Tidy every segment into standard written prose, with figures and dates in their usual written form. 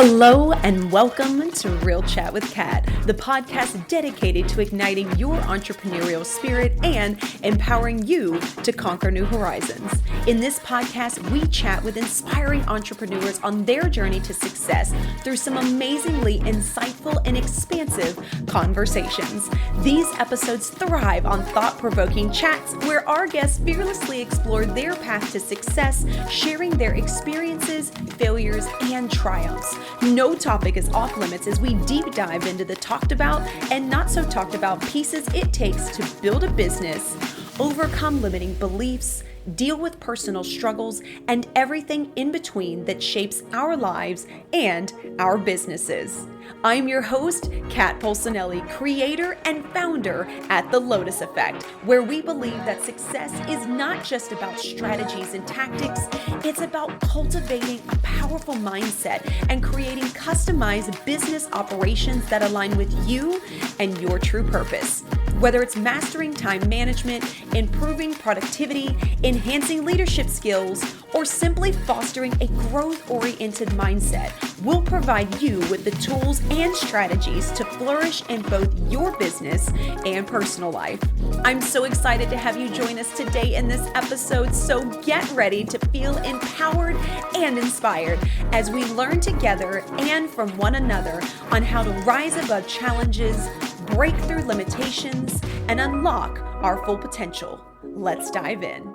Hello and welcome to Real Chat with Kat, the podcast dedicated to igniting your entrepreneurial spirit and empowering you to conquer new horizons. In this podcast, we chat with inspiring entrepreneurs on their journey to success through some amazingly insightful and expansive conversations. These episodes thrive on thought-provoking chats where our guests fearlessly explore their path to success, sharing their experiences, failures, and triumphs. No topic is off limits as we deep dive into the talked about and not so talked about pieces it takes to build a business, overcome limiting beliefs, deal with personal struggles, and everything in between that shapes our lives and our businesses. I'm your host, Kat Polsonelli, creator and founder at The Lotus Effect, where we believe that success is not just about strategies and tactics, it's about cultivating a powerful mindset and creating customized business operations that align with you and your true purpose. Whether it's mastering time management, improving productivity, enhancing leadership skills, or simply fostering a growth-oriented mindset, we'll provide you with the tools and strategies to flourish in both your business and personal life. I'm so excited to have you join us today in this episode, so get ready to feel empowered and inspired as we learn together and from one another on how to rise above challenges, break through limitations, and unlock our full potential. Let's dive in.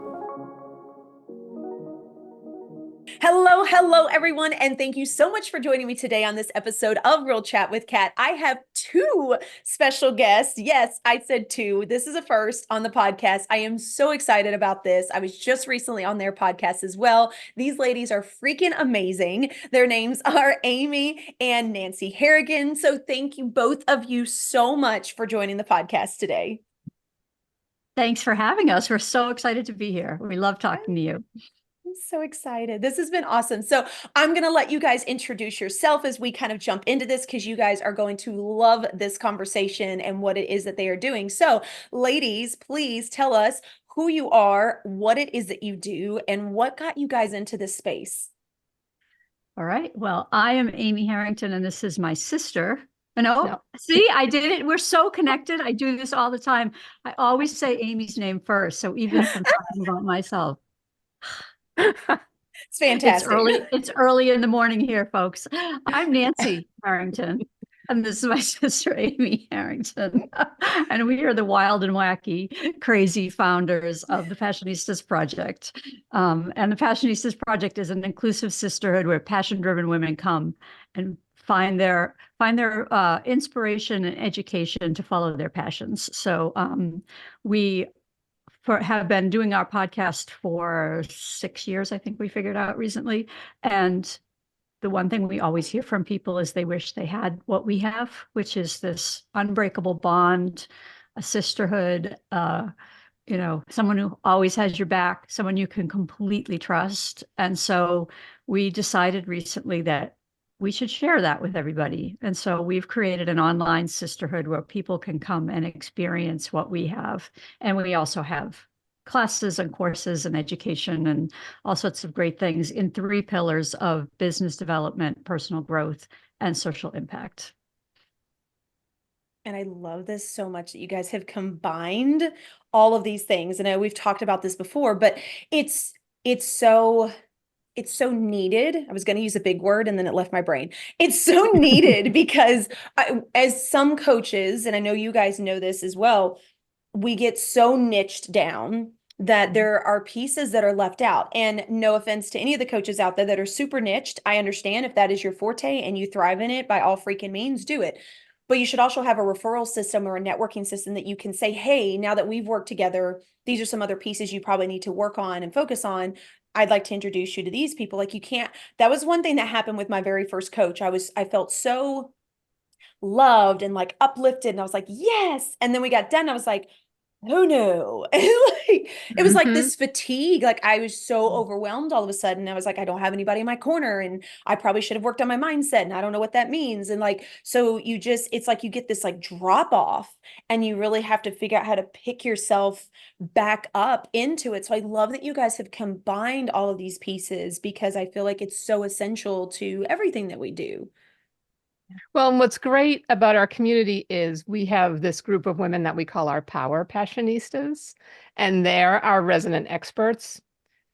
Hello, everyone, and thank you so much for joining me today on this episode of Real Chat with Kat. I have two special guests. Yes, I said two. This is a first on the podcast. I am so excited about this. I was just recently on their podcast as well. These ladies are freaking amazing. Their names are Amy and Nancy Harrington. So thank you, both of you, so much for joining the podcast today. Thanks for having us. We're so excited to be here. We love talking to you. I'm so excited. This has been awesome. So I'm going to let you guys introduce yourself as we kind of jump into this, because you guys are going to love this conversation and what it is that they are doing. So ladies, please tell us who you are, what it is that you do, and what got you guys into this space. All right. Well, I am Amy Harrington, and this is my sister. No. See, I did it. We're so connected. I do this all the time. I always say Amy's name first. So even if I'm talking about myself. It's fantastic. It's early in the morning here, folks. I'm Nancy Harrington, and this is my sister, Amy Harrington. And we are the wild and wacky, crazy founders of the Passionistas Project. And the Passionistas Project is an inclusive sisterhood where passion-driven women come and find their inspiration and education to follow their passions. So we have been doing our podcast for 6 years, I think we figured out recently. And the one thing we always hear from people is they wish they had what we have, which is this unbreakable bond, a sisterhood, someone who always has your back, someone you can completely trust. And so we decided recently that we should share that with everybody. And so we've created an online sisterhood where people can come and experience what we have. And we also have classes and courses and education and all sorts of great things in 3 pillars of business development, personal growth, and social impact. And I love this so much that you guys have combined all of these things. And I know we've talked about this before, but it's so needed. I was going to use a big word and then it left my brain. It's so needed because as some coaches, and I know you guys know this as well, we get so niched down that there are pieces that are left out. And no offense to any of the coaches out there that are super niched. I understand if that is your forte and you thrive in it, by all freaking means, do it. But you should also have a referral system or a networking system that you can say, hey, now that we've worked together, these are some other pieces you probably need to work on and focus on. I'd like to introduce you to these people. Like, you can't, that was one thing that happened with my very first coach. I felt so loved and like uplifted. And I was like, yes. And then we got done. I was like, oh no. Like it was like Hmm. this fatigue. Like I was so overwhelmed all of a sudden. I was like, I don't have anybody in my corner and I probably should have worked on my mindset and I don't know what that means. And like, so you just, it's like you get this like drop off and you really have to figure out how to pick yourself back up into it. So I love that you guys have combined all of these pieces because I feel like it's so essential to everything that we do. Well, and what's great about our community is we have this group of women that we call our power passionistas, and they're our resident experts.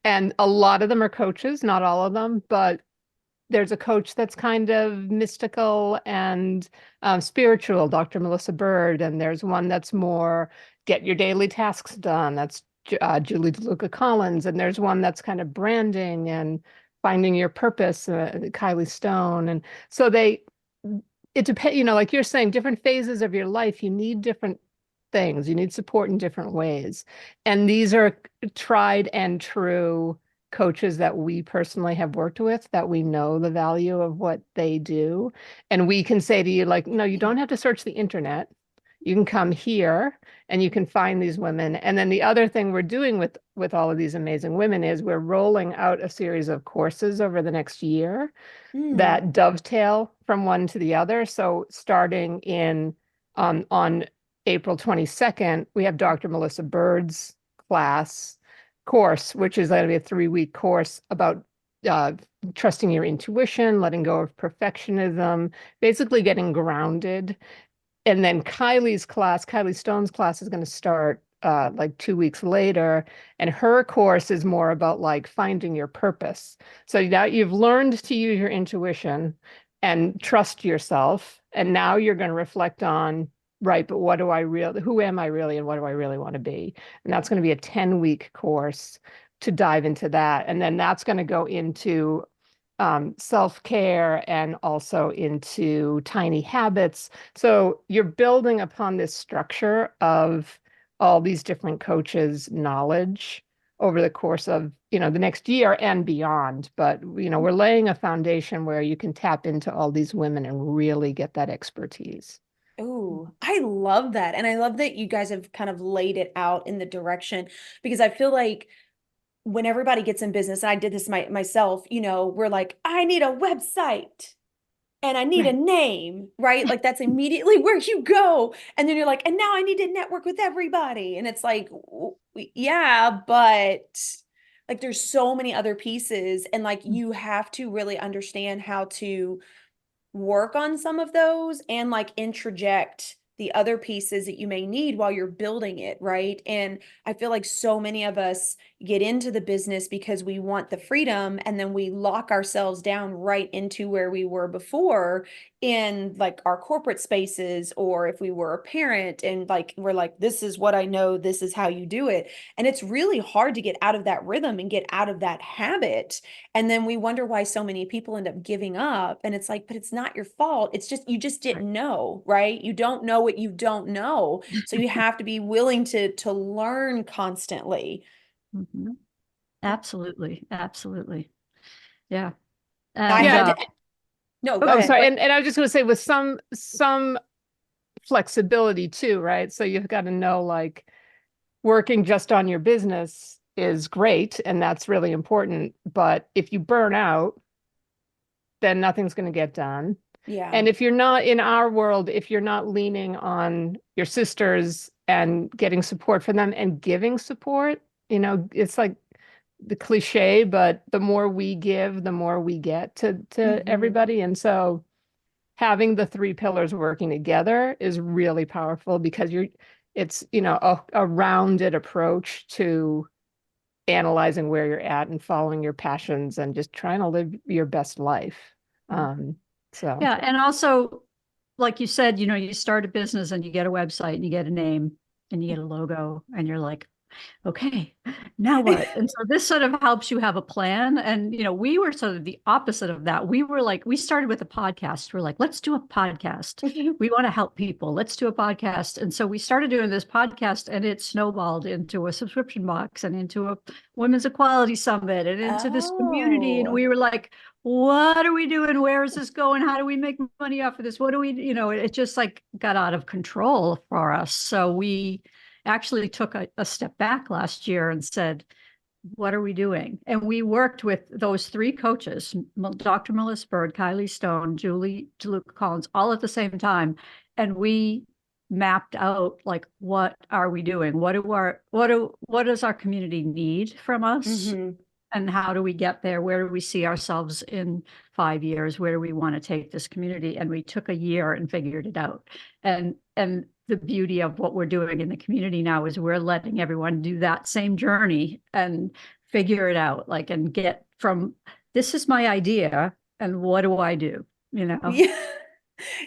And a lot of them are coaches, not all of them, but there's a coach that's kind of mystical and spiritual, Dr. Melissa Bird, and there's one that's more get your daily tasks done. That's Julie DeLuca Collins, and there's one that's kind of branding and finding your purpose, Kylie Stone, and so it depends, like you're saying, different phases of your life, you need different things. You need support in different ways. And these are tried and true coaches that we personally have worked with, that we know the value of what they do. And we can say to you, like, no, you don't have to search the internet. You can come here and you can find these women. And then the other thing we're doing with all of these amazing women is we're rolling out a series of courses over the next year Mm. that dovetail from one to the other. So starting in on April 22nd, we have Dr. Melissa Bird's course, which is going to be a 3-week course about uh, trusting your intuition, letting go of perfectionism, basically getting grounded. And then Kylie Stone's class is going to start like 2 weeks later. And her course is more about like finding your purpose. So now you've learned to use your intuition and trust yourself. And now you're going to reflect on, right, but who am I really, and what do I really want to be? And that's going to be a 10-week course to dive into that. And then that's going to go into self-care and also into tiny habits. So you're building upon this structure of all these different coaches' knowledge over the course of, the next year and beyond. But, we're laying a foundation where you can tap into all these women and really get that expertise. Oh, I love that. And I love that you guys have kind of laid it out in the direction because I feel like when everybody gets in business, and I did this myself, we're like, I need a website and I need a Right. name, right? Like that's immediately where you go. And then you're like, and now I need to network with everybody. And it's like, yeah, but like there's so many other pieces. And like you have to really understand how to work on some of those and like interject the other pieces that you may need while you're building it, right? And I feel like so many of us get into the business because we want the freedom and then we lock ourselves down right into where we were before in like our corporate spaces, or if we were a parent and like we're like, this is what I know, this is how you do it. And it's really hard to get out of that rhythm and get out of that habit, and then we wonder why so many people end up giving up. And it's like, but it's not your fault. It's just, you just Right. didn't know, right? You don't know what you don't know. So you have to be willing to learn constantly. Mhm. Absolutely. Absolutely. Yeah. I And had Yeah. to, no, go oh, Oh, ahead. sorry. And I was just going to say, with some flexibility too, right? So you've got to know, like, working just on your business is great and that's really important. But if you burn out, then nothing's going to get done. Yeah. And if you're not in our world, if you're not leaning on your sisters and getting support from them and giving support, it's like the cliche, but the more we give, the more we get to Hmm. everybody. And so having the three pillars working together is really powerful because it's, a rounded approach to analyzing where you're at and following your passions and just trying to live your best life. Um, so yeah. And also, like you said, you start a business and you get a website and you get a name and you get a logo and you're like, okay, now what? And so this sort of helps you have a plan. And, we were sort of the opposite of that. We were like, we started with a podcast. We're like, let's do a podcast. We want to help people. Let's do a podcast. And so we started doing this podcast and it snowballed into a subscription box and into a women's equality summit and into this community. And Oh, we were like, what are we doing? Where is this going? How do we make money off of this? What do we, it just like got out of control for us. So we actually took a step back last year and said, what are we doing? And we worked with those three coaches, Dr. Melissa Bird, Kylie Stone, Julie DeLuca Collins, all at the same time. And we mapped out, like, what are we doing? What does our community need from us? And how do we get there? Where do we see ourselves in 5 years? Where do we want to take this community? And we took a year and figured it out. And the beauty of what we're doing in the community now is we're letting everyone do that same journey and figure it out, like, and get from, this is my idea, and what do I do? Yeah.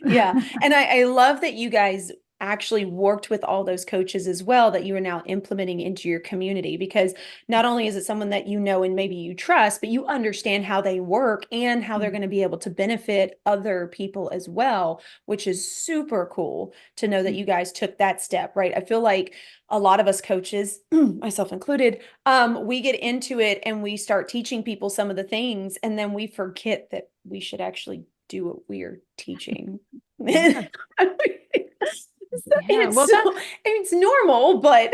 Yeah. And I love that you guys actually worked with all those coaches as well, that you are now implementing into your community, because not only is it someone that you know and maybe you trust, but you understand how they work and how they're going to be able to benefit other people as well, which is super cool to know that you guys took that step, right? I feel like a lot of us coaches, myself included, we get into it and we start teaching people some of the things, and then we forget that we should actually do what we're teaching. Yeah. Yeah. Well, it's normal, but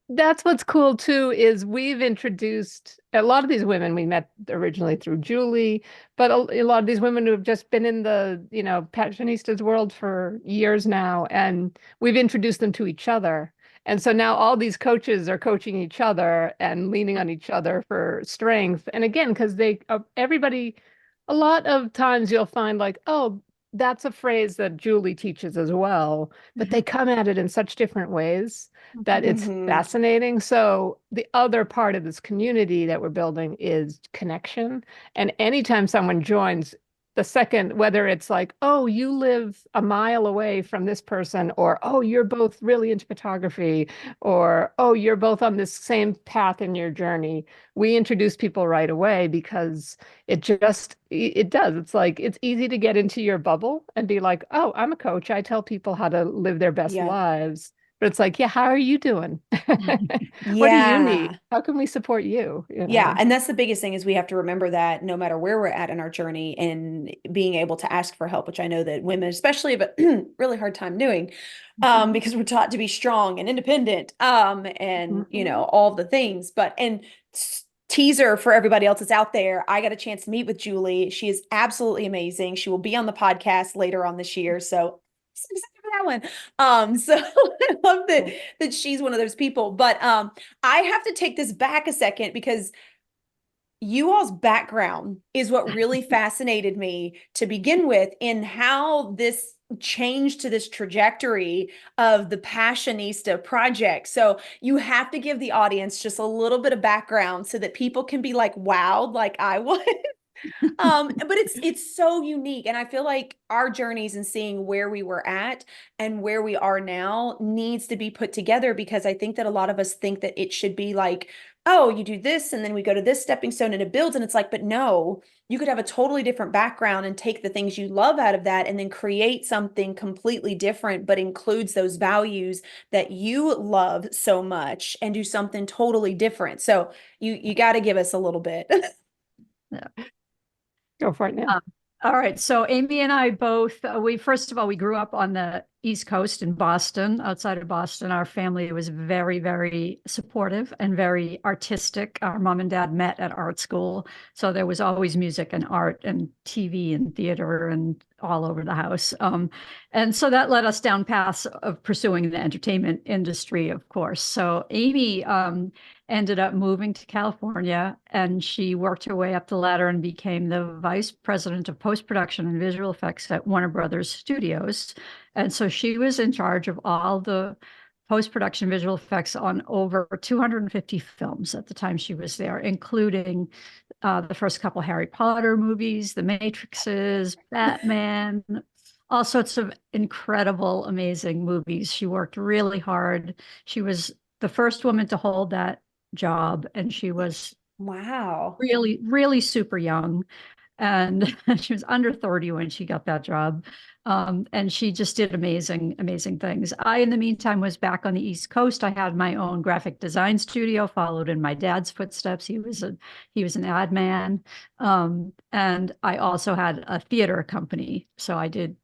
that's what's cool too, is we've introduced a lot of these women we met originally through Julie, but a lot of these women who have just been in the, Passionistas world for years now, and we've introduced them to each other. And so now all these coaches are coaching each other and leaning on each other for strength. And again, because everybody, a lot of times you'll find like, oh, that's a phrase that Julie teaches as well, but they come at it in such different ways that it's fascinating. So the other part of this community that we're building is connection. And anytime someone joins, the second, whether it's like, oh, you live a mile away from this person, or, oh, you're both really into photography, or, oh, you're both on this same path in your journey, we introduce people right away, because it does. It's like, it's easy to get into your bubble and be like, oh, I'm a coach, I tell people how to live their best lives. But it's like, yeah, how are you doing? What do you need? How can we support you? Yeah. And that's the biggest thing, is we have to remember that no matter where we're at in our journey, and being able to ask for help, which I know that women especially have a really hard time doing, because we're taught to be strong and independent, and all the things. And teaser for everybody else that's out there, I got a chance to meet with Julie. She is absolutely amazing. She will be on the podcast later on this year. So that one. So I love that she's one of those people. But I have to take this back a second, because you all's background is what really fascinated me to begin with, in how this changed to this trajectory of the Passionista Project. So you have to give the audience just a little bit of background so that people can be like wowed like I was. But it's so unique. And I feel like our journeys and seeing where we were at and where we are now needs to be put together, because I think that a lot of us think that it should be like, oh, you do this and then we go to this stepping stone and it builds. And it's like, but no, you could have a totally different background and take the things you love out of that and then create something completely different, but includes those values that you love so much, and do something totally different. So you got to give us a little bit. Yeah. Go for it now. All right. So Amy and I both, first of all, we grew up on the East Coast in Boston, outside of Boston. Our family was very, very supportive and very artistic. Our mom and dad met at art school. So there was always music and art and TV and theater and all over the house. And so that led us down paths of pursuing the entertainment industry, of course. So Amy ended up moving to California, and she worked her way up the ladder and became the vice president of post-production and visual effects at Warner Brothers Studios. And so she was in charge of all the post-production visual effects on over 250 films at the time she was there, including the first couple Harry Potter movies, The Matrixes, Batman, all sorts of incredible, amazing movies. She worked really hard. She was the first woman to hold that job, and she was really, really super young. And she was under 30 when she got that job. And she just did amazing, amazing things. I, in the meantime, was back on the East Coast. I had my own graphic design studio, followed in my dad's footsteps. He was an ad man. And I also had a theater company. So I did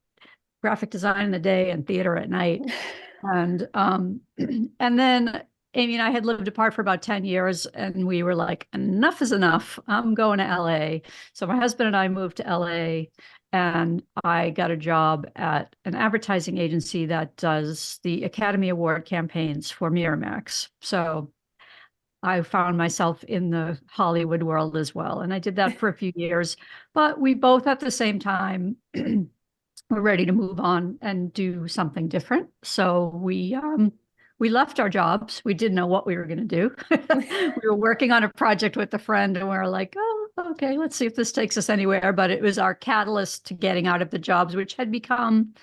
graphic design in the day and theater at night. And and then Amy and I had lived apart for about 10 years, and we were like, enough is enough. I'm going to LA. So my husband and I moved to LA, and I got a job at an advertising agency that does the Academy Award campaigns for Miramax. So I found myself in the Hollywood world as well. And I did that for a few years, but we both at the same time were ready to move on and do something different. So we left our jobs. We didn't know what we were going to do. We were working on a project with a friend, and we were like, oh, okay, let's see if this takes us anywhere. But it was our catalyst to getting out of the jobs, which had become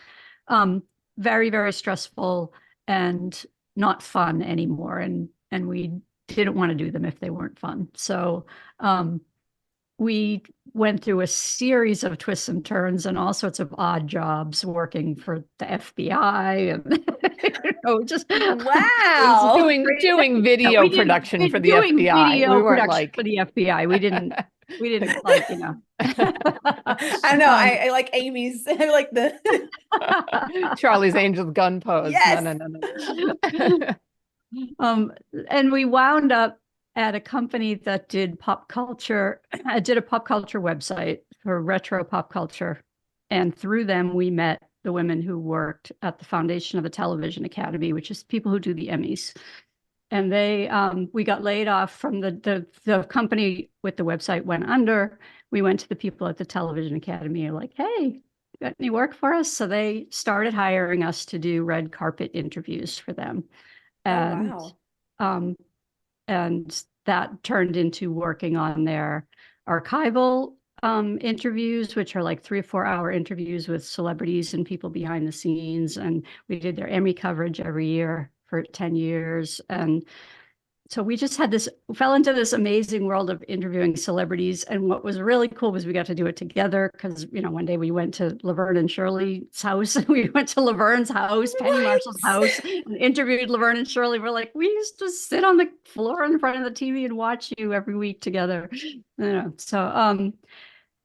very, very stressful and not fun anymore. And we didn't want to do them if they weren't fun. So we went through a series of twists and turns and all sorts of odd jobs working for the FBI and just wow, doing video production for the FBI. Video we weren't production like for the FBI. We didn't like, you know. I know. I like Amy's. I like the Charlie's Angel gun pose. Yes. No. And we wound up at a company that did pop culture. I did a pop culture website for retro pop culture. And through them, we met the women who worked at the Foundation of the Television Academy, which is people who do the Emmys. And we got laid off from the company with the website went under. We went to the people at the Television Academy and like, hey, you got any work for us? So they started hiring us to do red carpet interviews for them. And, oh, wow. And that turned into working on their archival interviews, which are like 3 or 4 hour interviews with celebrities and people behind the scenes. And we did their Emmy coverage every year for 10 years. And so we just fell into this amazing world of interviewing celebrities. And what was really cool was we got to do it together because, you know, one day we went to Laverne and Shirley's house. We went to Laverne's house, Penny Marshall's house, and interviewed Laverne and Shirley. We're like, we used to sit on the floor in front of the TV and watch you every week together. You know, so,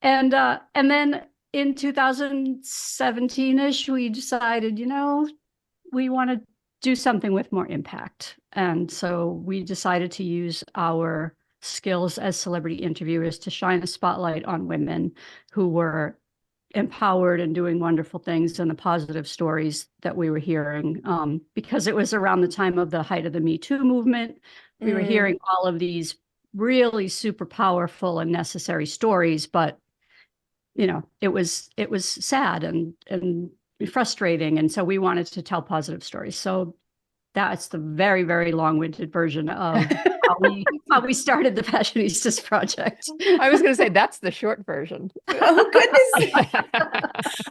and then in 2017-ish, we decided, you know, we want to do something with more impact. And so we decided to use our skills as celebrity interviewers to shine a spotlight on women who were empowered and doing wonderful things and the positive stories that we were hearing. Because it was around the time of the height of the Me Too movement. We were hearing all of these really super powerful and necessary stories, but you know, it was sad and frustrating. And so we wanted to tell positive stories. So that's the very, very long-winded version of how we started the Passionistas Project. I was going to say that's the short version. Oh goodness.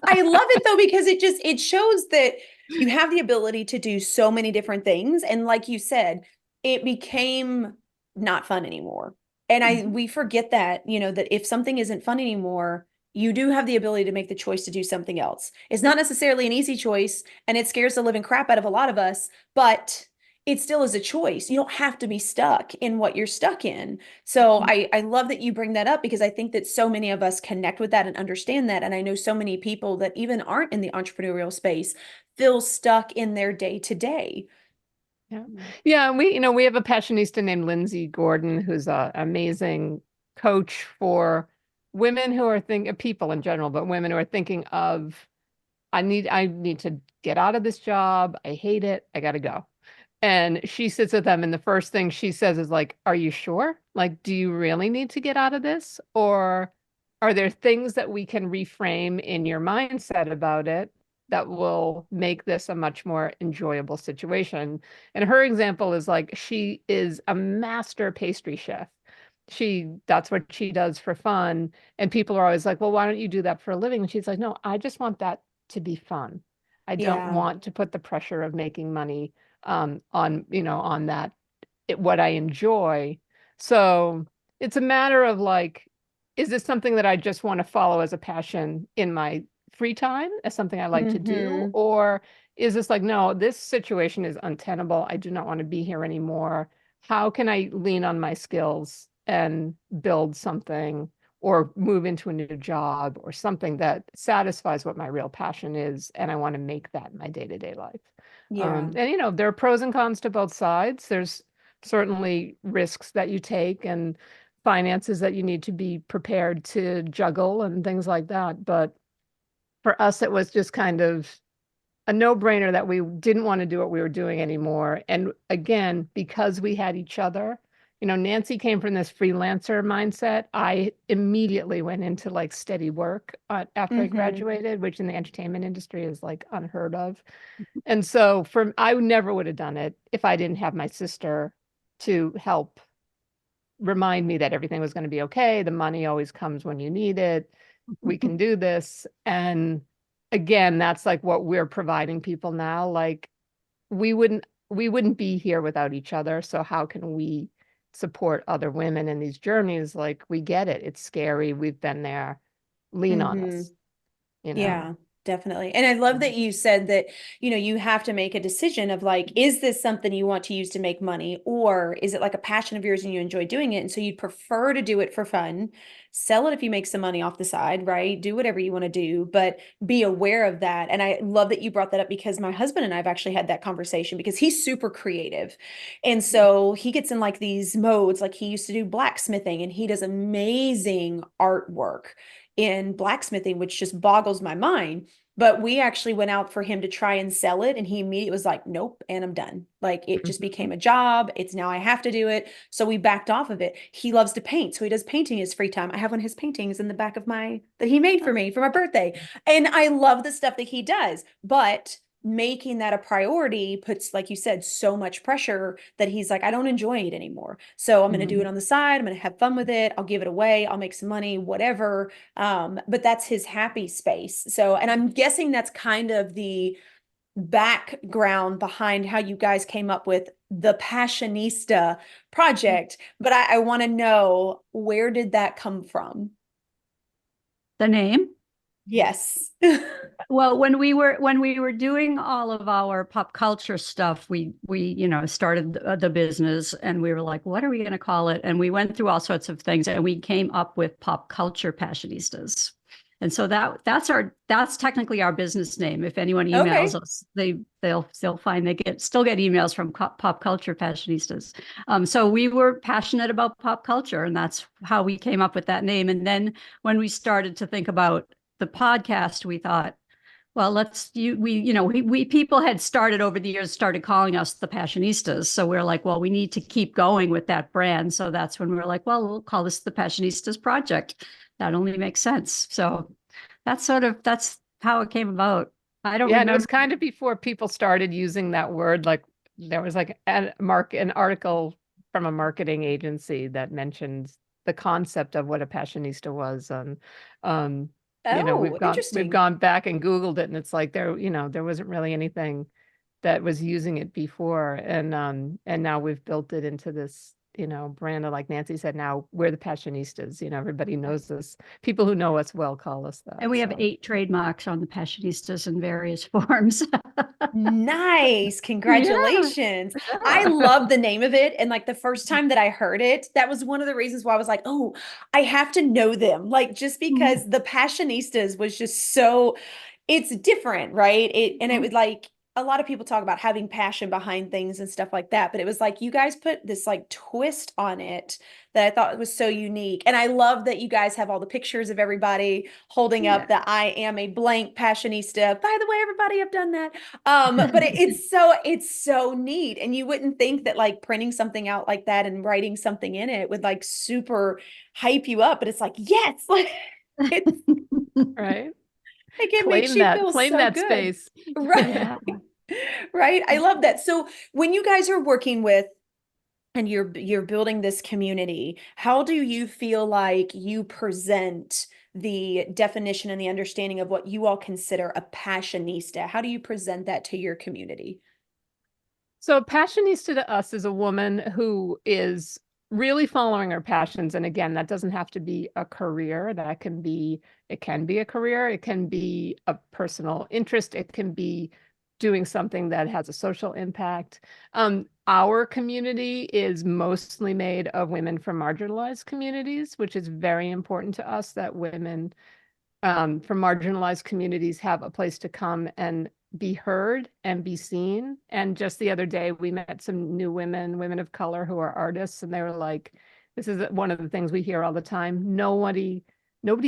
I love it though, because it shows that you have the ability to do so many different things. And like you said, it became not fun anymore. And we forget that, you know, that if something isn't fun anymore, you do have the ability to make the choice to do something else. It's not necessarily an easy choice, and it scares the living crap out of a lot of us, but it still is a choice. You don't have to be stuck in what you're stuck in. So I love that you bring that up, because I think that so many of us connect with that and understand that. And I know so many people that even aren't in the entrepreneurial space feel stuck in their day to day. Yeah. We have a passionista named Lindsay Gordon, who's an amazing coach for women who are people in general, but women who are thinking of, I need to get out of this job. I hate it. I got to go. And she sits with them, and the first thing she says is like, are you sure? Like, do you really need to get out of this? Or are there things that we can reframe in your mindset about it that will make this a much more enjoyable situation? And her example is like, she is a master pastry chef. That's what she does for fun. And people are always like, well, why don't you do that for a living? And she's like, no, I just want that to be fun. I don't want to put the pressure of making money on that, what I enjoy. So it's a matter of like, is this something that I just want to follow as a passion in my free time, as something I like to do? Or is this like, no, this situation is untenable. I do not want to be here anymore. How can I lean on my skills and build something, or move into a new job, or something that satisfies what my real passion is, and I want to make that my day-to-day life? Yeah. And, there are pros and cons to both sides. There's certainly risks that you take and finances that you need to be prepared to juggle and things like that. But for us, it was just kind of a no-brainer that we didn't want to do what we were doing anymore. And again, because we had each other, Nancy came from this freelancer mindset. I immediately went into like steady work after I graduated, which in the entertainment industry is like unheard of. And so I never would have done it if I didn't have my sister to help remind me that everything was going to be okay. The money always comes when you need it. We can do this. And again, that's like what we're providing people now. Like we wouldn't be here without each other. So how can we support other women in these journeys? Like we get it. It's scary. We've been there. Lean on us, Yeah, definitely. And I love that you said that, you have to make a decision of like, is this something you want to use to make money, or is it like a passion of yours and you enjoy doing it? And so you'd prefer to do it for fun, sell it if you make some money off the side, right? Do whatever you want to do, but be aware of that. And I love that you brought that up because my husband and I have actually had that conversation because he's super creative. And so he gets in like these modes, like he used to do blacksmithing and he does amazing artwork in blacksmithing, which just boggles my mind. But we actually went out for him to try and sell it. And he immediately was like, nope, and I'm done. Like it just became a job. It's now I have to do it. So we backed off of it. He loves to paint. So he does painting in his free time. I have one of his paintings in the back of that he made for me for my birthday. And I love the stuff that he does. But making that a priority puts, like you said, so much pressure that he's like, I don't enjoy it anymore. So I'm going to do it on the side. I'm going to have fun with it. I'll give it away. I'll make some money, whatever. But that's his happy space. So, and I'm guessing that's kind of the background behind how you guys came up with the Passionista Project. But I want to know, where did that come from? The name? Yes. Well, when we were doing all of our pop culture stuff, we started the business, and we were like, what are we going to call it? And we went through all sorts of things, and we came up with Pop Culture Passionistas. And so that's technically our business name. If anyone emails us, they'll find still get emails from Pop Culture Passionistas. So we were passionate about pop culture, and that's how we came up with that name. And then when we started to think about the podcast, we thought, well, we people had started over the years, started calling us the Passionistas. So we're like, well, we need to keep going with that brand. So that's when we were like, well, we'll call this the Passionistas Project. That only makes sense. So that's how it came about. I don't remember. And it was kind of before people started using that word. Like there was like an article from a marketing agency that mentioned the concept of what a passionista was. And we've gone back and Googled it, and it's like there wasn't really anything that was using it before. And now we've built it into this, brand. And like Nancy said, now we're the Passionistas. Everybody knows us. People who know us well call us that. And we have 8 trademarks on the Passionistas in various forms. Nice. Congratulations. Yeah. I love the name of it. And like the first time that I heard it, that was one of the reasons why I was like, oh, I have to know them. Like just because the Passionistas was just so, it's different, right? It was like, a lot of people talk about having passion behind things and stuff like that, but it was like you guys put this like twist on it that I thought was so unique. And I love that you guys have all the pictures of everybody holding up the I am a blank passionista. By the way, everybody, I've done that. But it's so neat. And you wouldn't think that like printing something out like that and writing something in it would like super hype you up, but it's like, yes, like it's right. Like it makes you feel claim so that good. space. Right. Yeah. Right. I love that. So when you guys are working with and you're building this community, how do you feel like you present the definition and the understanding of what you all consider a passionista? How do you present that to your community? So a passionista to us is a woman who is really following her passions. And again, that doesn't have to be a career. It can be a career. It can be a personal interest. It can be doing something that has a social impact. Our community is mostly made of women from marginalized communities, which is very important to us, that women from marginalized communities have a place to come and be heard and be seen. And just the other day, we met some new women of color who are artists, and they were like, this is one of the things we hear all the time. Nobody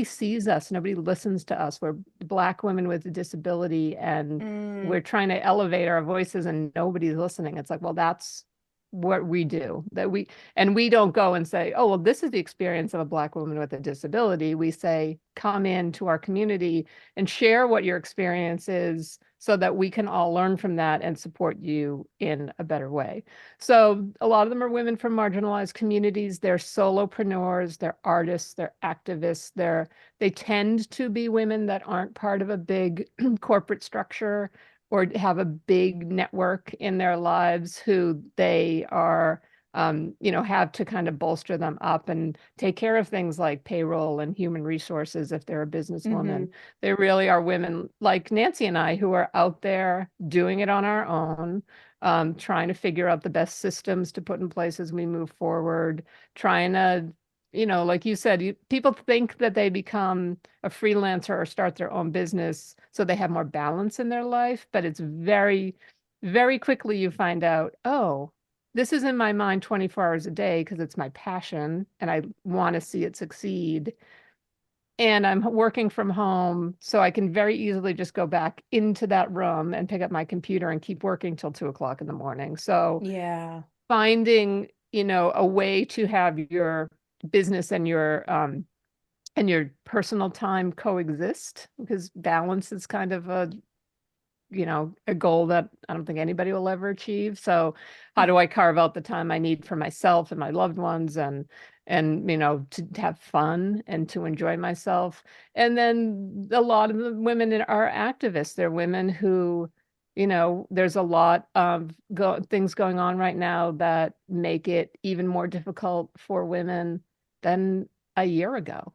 sees us. Nobody listens to us. We're Black women with a disability, and we're trying to elevate our voices, and nobody's listening. It's like, well, that's what we do. We don't go and say, oh, well, this is the experience of a Black woman with a disability. We say, come into our community and share what your experience is, so that we can all learn from that and support you in a better way. So a lot of them are women from marginalized communities. They're solopreneurs, they're artists, they're activists. They tend to be women that aren't part of a big corporate structure or have a big network in their lives, who they are, have to kind of bolster them up and take care of things like payroll and human resources if they're a businesswoman. They really are women like Nancy and I, who are out there doing it on our own, trying to figure out the best systems to put in place as we move forward, trying to, like you said, people think that they become a freelancer or start their own business so they have more balance in their life, but it's very, very quickly you find out, oh, this is in my mind 24 hours a day because it's my passion and I want to see it succeed. And I'm working from home, so I can very easily just go back into that room and pick up my computer and keep working till 2 o'clock in the morning. So Yeah. finding, a way to have your business and your personal time coexist, because balance is kind of a goal that I don't think anybody will ever achieve. So how do I carve out the time I need for myself and my loved ones, and to have fun and to enjoy myself? And then a lot of the women are activists. They're women who, there's a lot of things going on right now that make it even more difficult for women than a year ago.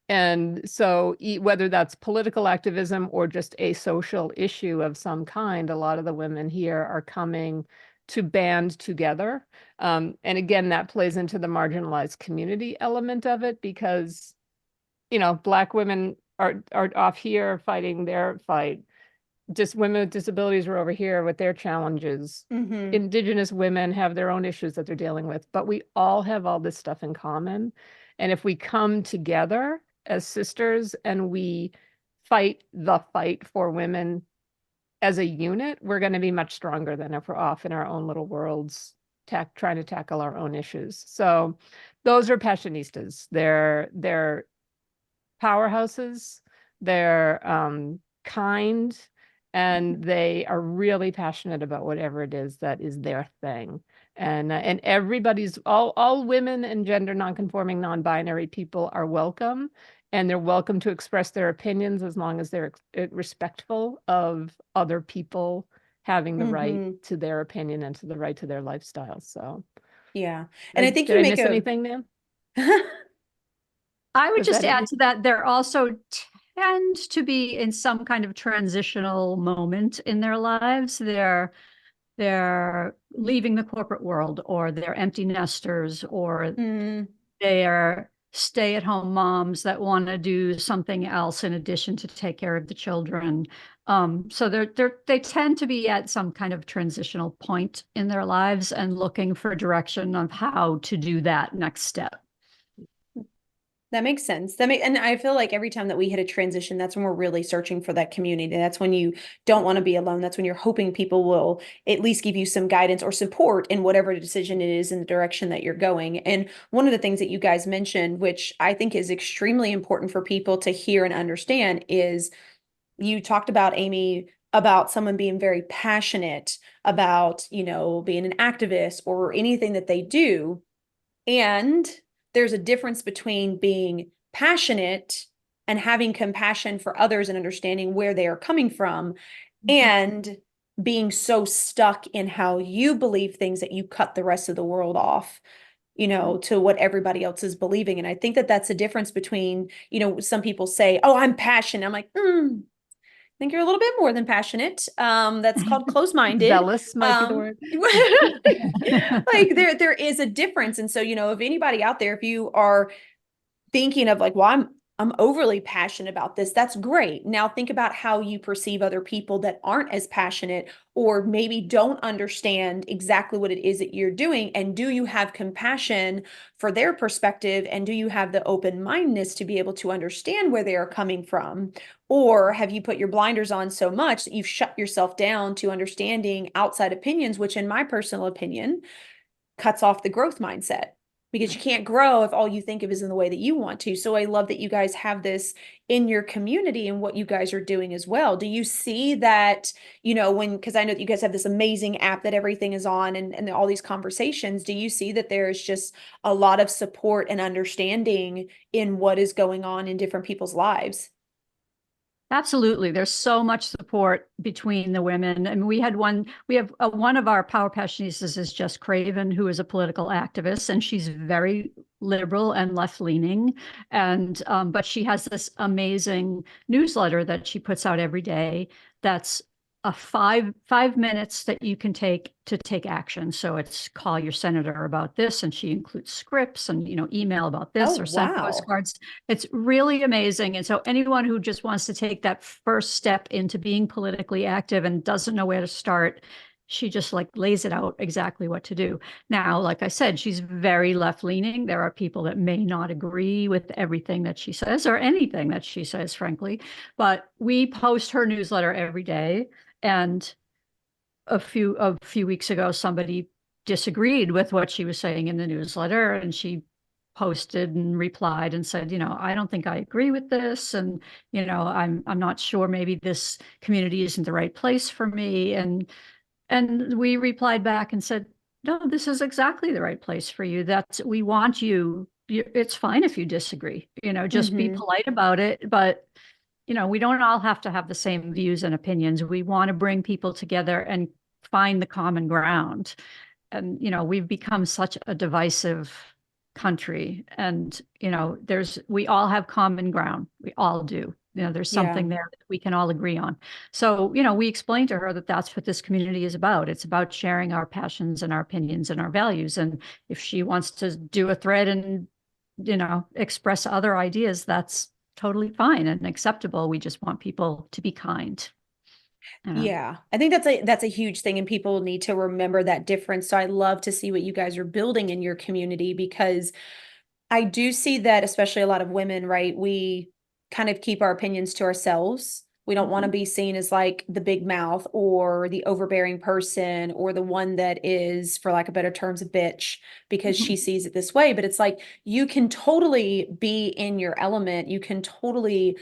And so whether that's political activism or just a social issue of some kind, a lot of the women here are coming to band together. And again, that plays into the marginalized community element of it, because, Black women are off here fighting their fight. Just women with disabilities are over here with their challenges. Indigenous women have their own issues that they're dealing with, but we all have all this stuff in common. And if we come together as sisters and we fight the fight for women as a unit, we're going to be much stronger than if we're off in our own little worlds trying to tackle our own issues. So those are Passionistas. They're powerhouses. They're kind, and they are really passionate about whatever it is that is their thing. And everybody's all women and gender nonconforming, non-binary people are welcome, and they're welcome to express their opinions as long as they're respectful of other people having the right to their opinion and to the right to their lifestyle. So yeah. And I think did I miss anything, man? I would just add to that, they're also tend to be in some kind of transitional moment in their lives. They're leaving the corporate world, or they're empty nesters, or they're stay-at-home moms that want to do something else in addition to take care of the children. So they tend to be at some kind of transitional point in their lives and looking for direction of how to do that next step. That makes sense. And I feel like every time that we hit a transition, that's when we're really searching for that community. That's when you don't want to be alone. That's when you're hoping people will at least give you some guidance or support in whatever decision it is in the direction that you're going. And one of the things that you guys mentioned, which I think is extremely important for people to hear and understand, is you talked about, Amy, about someone being very passionate about, being an activist or anything that they do. And there's a difference between being passionate and having compassion for others and understanding where they are coming from, and being so stuck in how you believe things that you cut the rest of the world off, to what everybody else is believing. And I think that that's a difference between, some people say, oh, I'm passionate. I'm like, I think you're a little bit more than passionate. That's called closed-minded. Zealous might be the word. Like there is a difference. And so, if anybody out there, if you are thinking of like, well, I'm overly passionate about this. That's great. Now think about how you perceive other people that aren't as passionate or maybe don't understand exactly what it is that you're doing. And do you have compassion for their perspective? And do you have the open-mindedness to be able to understand where they are coming from? Or have you put your blinders on so much that you've shut yourself down to understanding outside opinions, which in my personal opinion cuts off the growth mindset, because you can't grow if all you think of is in the way that you want to. So I love that you guys have this in your community and what you guys are doing as well. Do you see that, because I know that you guys have this amazing app that everything is on, and all these conversations, do you see that there is just a lot of support and understanding in what is going on in different people's lives? Absolutely. There's so much support between the women. And we have one of our Power Passionistas is Jess Craven, who is a political activist, and she's very liberal and left leaning. And, but she has this amazing newsletter that she puts out every day. That's a five minutes that you can take to take action. So it's call your senator about this, and she includes scripts and email about this, Oh, or send wow. postcards. It's really amazing. And so anyone who just wants to take that first step into being politically active and doesn't know where to start, she just lays it out exactly what to do. Now, like I said, she's very left leaning. There are people that may not agree with everything that she says or anything that she says, frankly, but we post her newsletter every day. And a few weeks ago, somebody disagreed with what she was saying in the newsletter, and she posted and replied and said, I don't think I agree with this, and I'm not sure, maybe this community isn't the right place for me. And we replied back and said, no, this is exactly the right place for you. We want you. It's fine if you disagree. Just be polite about it, but we don't all have to have the same views and opinions. We want to bring people together and find the common ground. And, we've become such a divisive country. And, we all have common ground. We all do. There's something there that we can all agree on. So, we explained to her that that's what this community is about. It's about sharing our passions and our opinions and our values. And if she wants to do a thread and, express other ideas, that's totally fine and acceptable. We just want people to be kind. Yeah, I think that's a huge thing, and people need to remember that difference. So I love to see what you guys are building in your community, because I do see that, especially a lot of women, right? We kind of keep our opinions to ourselves. We don't want to be seen as like the big mouth or the overbearing person or the one that is, for lack of better terms, a bitch because she sees it this way. But it's like, you can totally be in your element. You can totally,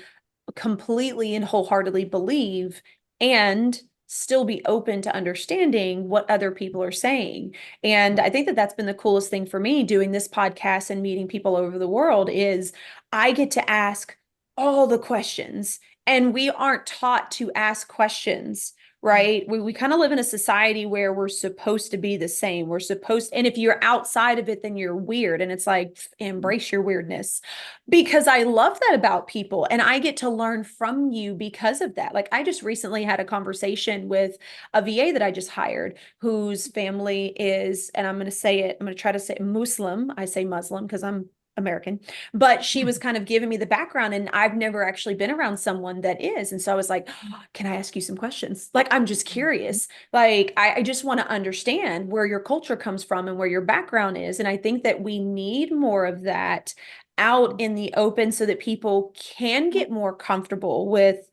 completely and wholeheartedly believe and still be open to understanding what other people are saying. And I think that that's been the coolest thing for me doing this podcast and meeting people over the world is I get to ask all the questions, and we aren't taught to ask questions, right? We kind of live in a society where we're supposed to be the same. We're supposed, and if you're outside of it, then you're weird. And it's like, embrace your weirdness, because I love that about people. And I get to learn from you because of that. Like, I just recently had a conversation with a VA that I just hired, whose family is, and I'm going to say it, I'm going to try to say Muslim. I say Muslim because I'm American, but she was kind of giving me the background, and I've never actually been around someone that is. And so I was like, oh, can I ask you some questions? Like, I'm just curious. Like, I just want to understand where your culture comes from and where your background is. And I think that we need more of that out in the open so that people can get more comfortable with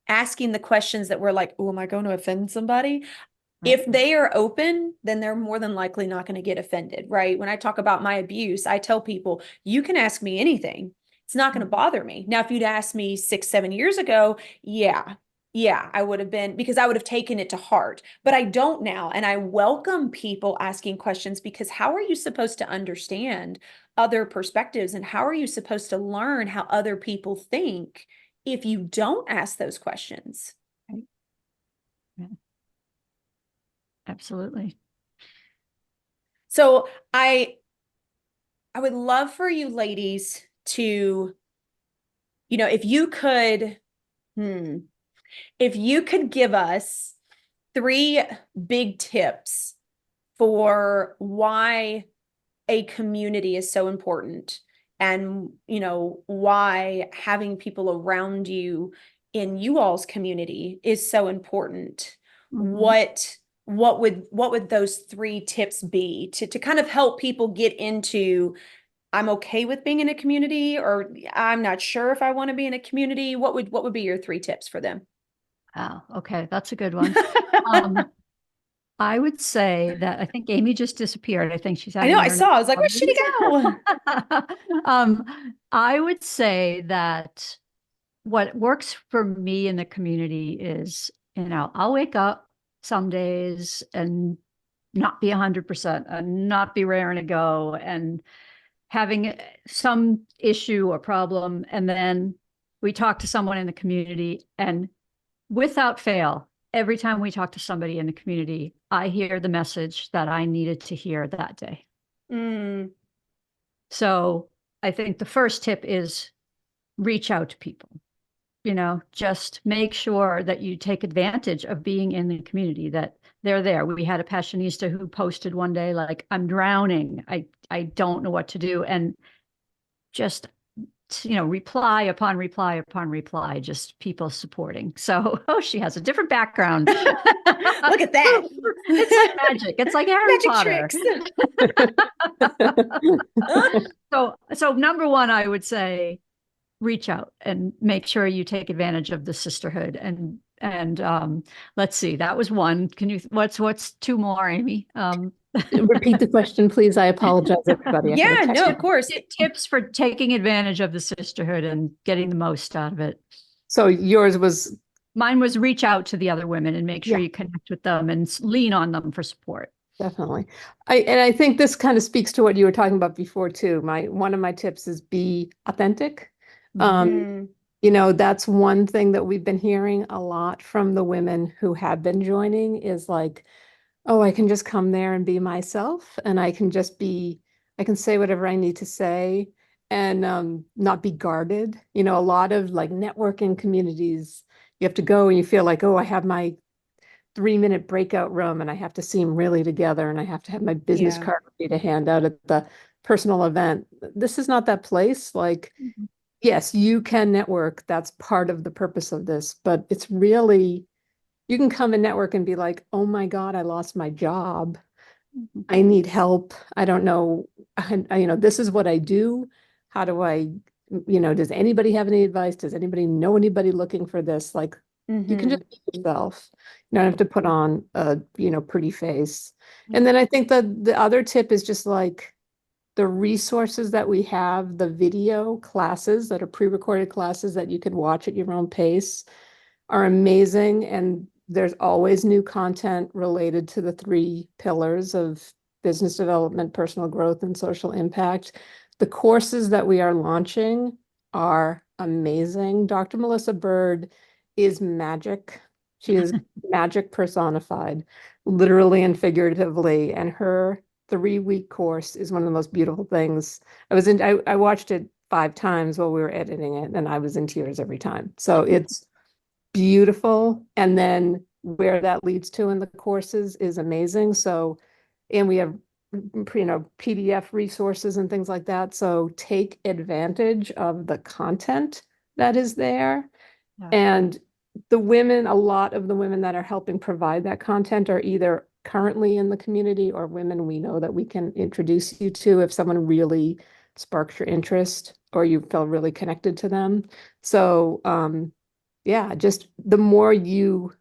asking the questions that we're like, oh, am I going to offend somebody? If they are open, then they're more than likely not going to get offended, right? When I talk about my abuse, I tell people, you can ask me anything. It's not going to bother me. Now, if you'd asked me 6-7 years ago, yeah, I would have been, because I would have taken it to heart, but I don't now. And I welcome people asking questions, because how are you supposed to understand other perspectives, and how are you supposed to learn how other people think if you don't ask those questions? Right. Yeah. Absolutely. So I would love for you ladies to, if you could, if you could give us 3 big tips for why a community is so important and, why having people around you in you all's community is so important. What would those 3 tips be to kind of help people get into, I'm okay with being in a community, or I'm not sure if I want to be in a community? What would be your 3 tips for them? Oh, okay. That's a good one. I would say that I think Amy just disappeared. I think she's I having know, I saw. I was like, where'd she go? I would say that what works for me in the community is, I'll wake up some days and not be 100% and not be raring to go and having some issue or problem. And then we talk to someone in the community, and without fail, every time we talk to somebody in the community, I hear the message that I needed to hear that day. So I think the first tip is reach out to people. Just make sure that you take advantage of being in the community, that they're there. We had a Passionista who posted one day, like, I'm drowning. I don't know what to do. And just, reply upon reply upon reply, just people supporting. So, she has a different background. Look at that. It's like magic. It's like Harry Potter. So number one, I would say, reach out and make sure you take advantage of the sisterhood. And let's see, that was one. Can you, what's 2 more, Amy? Repeat the question, please. I apologize, everybody. Yeah, no, of course. Tips for taking advantage of the sisterhood and getting the most out of it. So yours was? Mine was reach out to the other women and make sure you connect with them and lean on them for support. Definitely. I think this kind of speaks to what you were talking about before too. One of my tips is be authentic. That's one thing that we've been hearing a lot from the women who have been joining is like, oh, I can just come there and be myself, and I can say whatever I need to say and not be guarded. A lot of like networking communities, you have to go and you feel like, oh, I have my 3-minute breakout room and I have to seem really together and I have to have my business card ready to hand out at the personal event. This is not that place. Like, yes, you can network. That's part of the purpose of this, but it's really, you can come and network and be like, oh my God, I lost my job. I need help. I don't know. This is what I do. How do I, does anybody have any advice? Does anybody know anybody looking for this? Like, you can just be yourself. You don't have to put on a, pretty face. And then I think that the other tip is just like the resources that we have, the video classes that are pre-recorded classes that you can watch at your own pace are amazing. And there's always new content related to the 3 pillars of business development, personal growth, and social impact. The courses that we are launching are amazing. Dr. Melissa Bird is magic. She is magic personified, literally and figuratively. And her 3-week course is one of the most beautiful things. I watched it 5 times while we were editing it, and I was in tears every time. So it's beautiful. And then where that leads to in the courses is amazing. So, and we have, PDF resources and things like that. So take advantage of the content that is there. Yeah. And a lot of the women that are helping provide that content are either currently in the community or women we know that we can introduce you to if someone really sparks your interest or you feel really connected to them. So, just the more you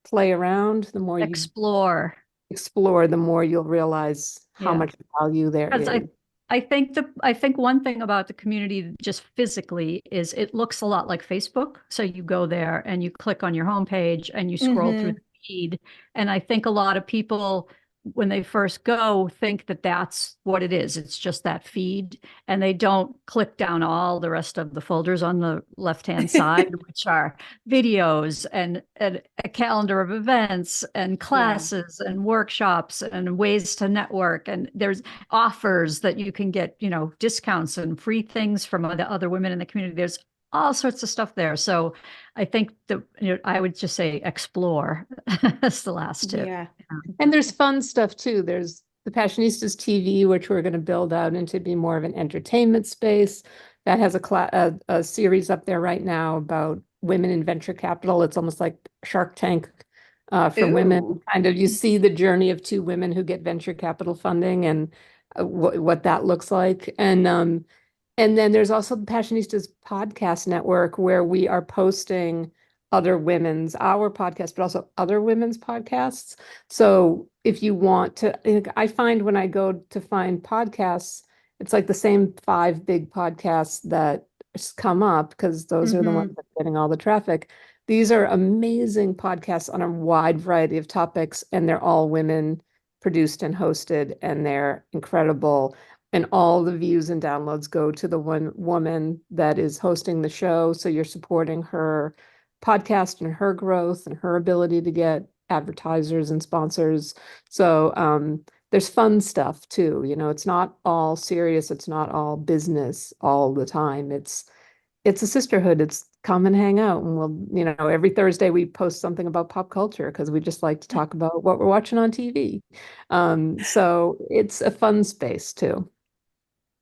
play around, the more explore, the more you'll realize how much value there is. I think one thing about the community just physically is it looks a lot like Facebook. So you go there and you click on your homepage and you scroll through the feed. And I think a lot of people, when they first go, think that that's what it is. It's just that feed, and they don't click down all the rest of the folders on the left-hand side, which are videos and a calendar of events and classes and workshops and ways to network. And there's offers that you can get, discounts and free things from the other women in the community. There's all sorts of stuff there. So I think that I would just say explore. That's the last tip. Yeah. And there's fun stuff too. There's the Passionistas TV, which we're going to build out into be more of an entertainment space. That has a series up there right now about women in venture capital. It's almost like Shark Tank for women. Ooh. Kind of, you see the journey of two women who get venture capital funding and what that looks like. And then there's also the Passionistas podcast network where we are posting our podcast, but also other women's podcasts. So if you want to, I find when I go to find podcasts, it's like the same 5 big podcasts that come up because those are the ones that are getting all the traffic. These are amazing podcasts on a wide variety of topics, and they're all women produced and hosted, and they're incredible. And all the views and downloads go to the one woman that is hosting the show. So you're supporting her podcast and her growth and her ability to get advertisers and sponsors. So there's fun stuff too. You know, it's not all serious. It's not all business all the time. It's a sisterhood. It's come and hang out. And every Thursday we post something about pop culture because we just like to talk about what we're watching on TV. So it's a fun space too.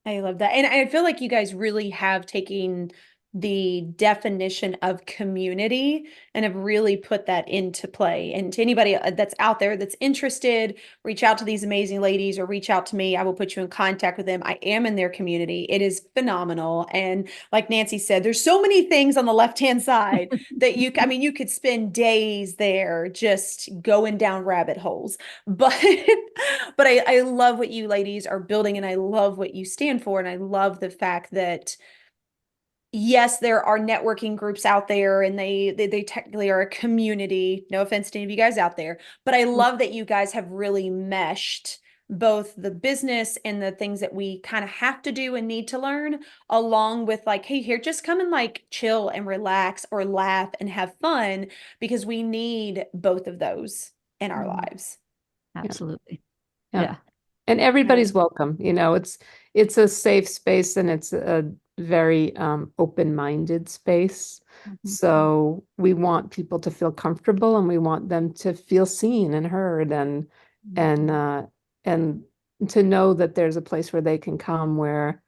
I love that. And I feel like you guys really have taken the definition of community and have really put that into play. And to anybody that's out there that's interested, reach out to these amazing ladies or reach out to me. I will put you in contact with them. I am in their community. It is phenomenal. And like Nancy said, there's so many things on the left-hand side that you could spend days there just going down rabbit holes. But I love what you ladies are building and I love what you stand for. And I love the fact that yes, there are networking groups out there and they technically are a community. No offense to any of you guys out there, but I love that you guys have really meshed both the business and the things that we kind of have to do and need to learn along with like, hey, here, just come and like chill and relax or laugh and have fun because we need both of those in our lives. Absolutely. Yeah. Yeah. And everybody's welcome. It's a safe space and it's a very open-minded space. So we want people to feel comfortable and we want them to feel seen and heard and to know that there's a place where they can come where,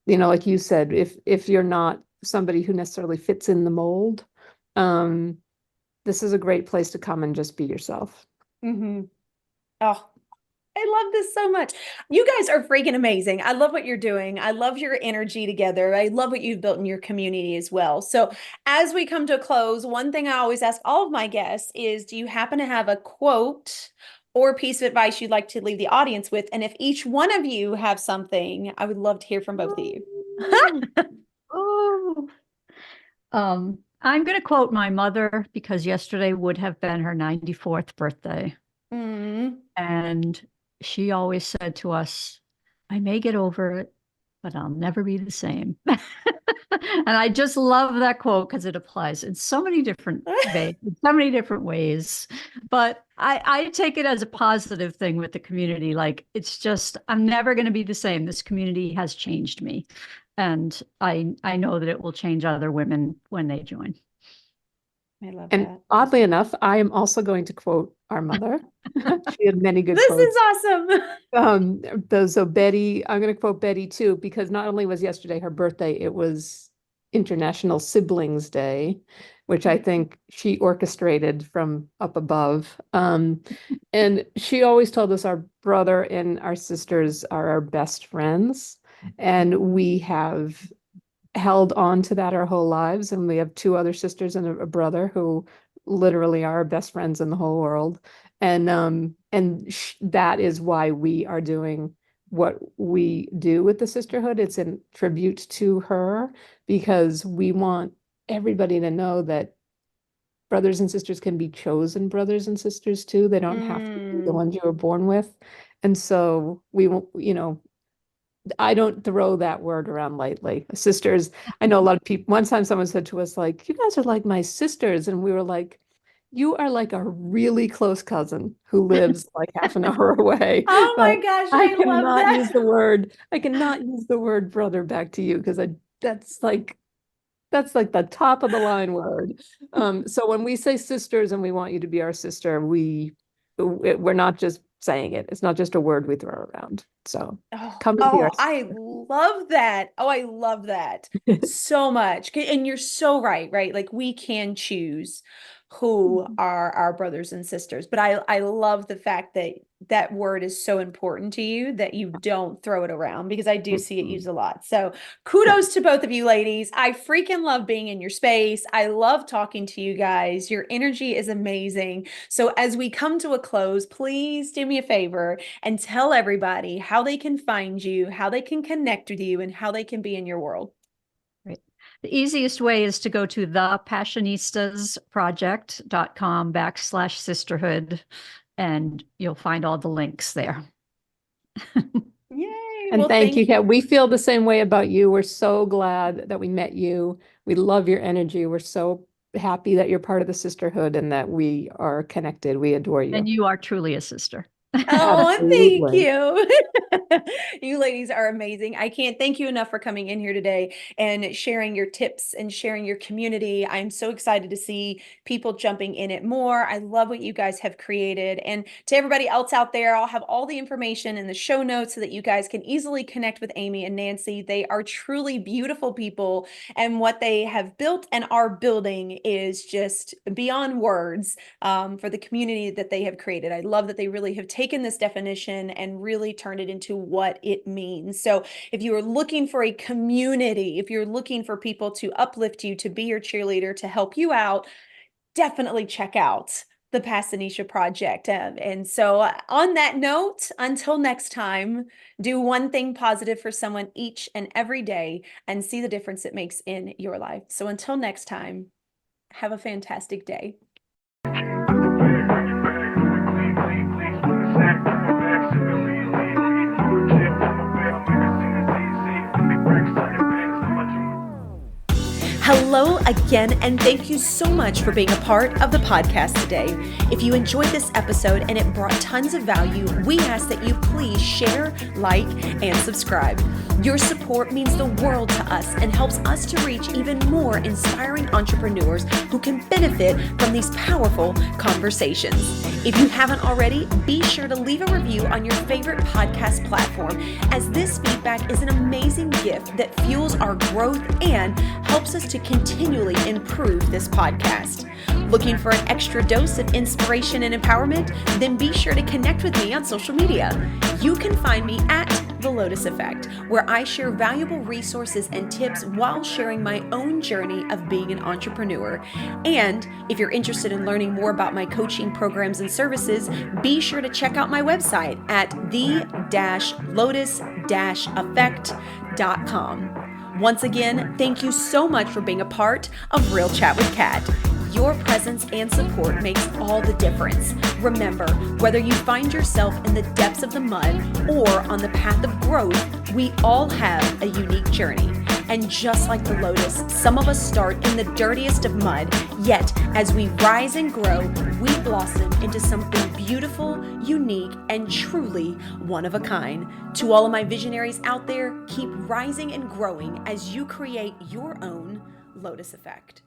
like you said, if you're not somebody who necessarily fits in the mold, this is a great place to come and just be yourself. Oh, I love this so much. You guys are freaking amazing. I love what you're doing. I love your energy together. I love what you've built in your community as well. So as we come to a close, one thing I always ask all of my guests is, do you happen to have a quote or piece of advice you'd like to leave the audience with? And if each one of you have something, I would love to hear from both of you. I'm going to quote my mother because yesterday would have been her 94th birthday. And she always said to us, I may get over it, but I'll never be the same. And I just love that quote because it applies in so many different ways. But I take it as a positive thing with the community. Like, it's just, I'm never going to be the same. This community has changed me. And I know that it will change other women when they join. I love that. Oddly enough, I am also going to quote our mother. She had many good quotes. This is awesome. So Betty, I'm going to quote Betty too, because not only was yesterday her birthday, it was International Siblings Day, which I think she orchestrated from up above. And she always told us our brother and our sisters are our best friends. And we have held on to that our whole lives. And we have 2 other sisters and a brother who literally are our best friends in the whole world. And that is why we are doing what we do with the sisterhood. It's in tribute to her because we want everybody to know that brothers and sisters can be chosen brothers and sisters too. They don't have to be the ones you were born with. And so we, I don't throw that word around lightly. Sisters, I know a lot of people, one time someone said to us, like, you guys are like my sisters. And we were like, you are like a really close cousin who lives like half an hour away. Oh my gosh, I love that. I cannot use the word brother back to you because that's like the top of the line word. So when we say sisters and we want you to be our sister, we're not just saying it. It's not just a word we throw around. So come and be Oh, our I love that. Oh, I love that so much. And you're so right, right? Like we can choose who are our brothers and sisters. But I love the fact that that word is so important to you that you don't throw it around, because I do see it used a lot. So kudos to both of you ladies. I freaking love being in your space. I love talking to you guys. Your energy is amazing. So as we come to a close, please do me a favor and tell everybody how they can find you, how they can connect with you, and how they can be in your world. Right. The easiest way is to go to thepassionistasproject.com/sisterhood, and you'll find all the links there. Yay. And Well, thank you, you. Kat. We feel the same way about you. We're so glad that we met you. We love your energy. We're so happy that you're part of the sisterhood and that we are connected. We adore you. And you are truly a sister. Oh, thank Absolutely. you. You ladies are amazing. I can't thank you enough for coming in here today and sharing your tips and sharing your community. I'm so excited to see people jumping in it more. I love what you guys have created. And to everybody else out there, I'll have all the information in the show notes so that you guys can easily connect with Amy and Nancy. They are truly beautiful people, and what they have built and are building is just beyond words, for the community that they have created. I love that they really have taken this definition and really turned it into what it means. So if you are looking for a community, if you're looking for people to uplift you, to be your cheerleader, to help you out, definitely check out the Passionistas Project. And so on that note, until next time, do one thing positive for someone each and every day and see the difference it makes in your life. So until next time, have a fantastic day. Hello again, and thank you so much for being a part of the podcast today. If you enjoyed this episode and it brought tons of value, we ask that you please share, like, and subscribe. Your support means the world to us and helps us to reach even more inspiring entrepreneurs who can benefit from these powerful conversations. If you haven't already, be sure to leave a review on your favorite podcast platform, as this feedback is an amazing gift that fuels our growth and helps us to continually improve this podcast. Looking for an extra dose of inspiration and empowerment? Then be sure to connect with me on social media. You can find me at The Lotus Effect, where I share valuable resources and tips while sharing my own journey of being an entrepreneur. And if you're interested in learning more about my coaching programs and services, be sure to check out my website at the-lotus-effect.com. Once again, thank you so much for being a part of Real Chat with Kat. Your presence and support makes all the difference. Remember, whether you find yourself in the depths of the mud or on the path of growth, we all have a unique journey. And just like the lotus, some of us start in the dirtiest of mud, yet as we rise and grow, we blossom into something beautiful, unique, and truly one of a kind. To all of my visionaries out there, keep rising and growing as you create your own Lotus Effect.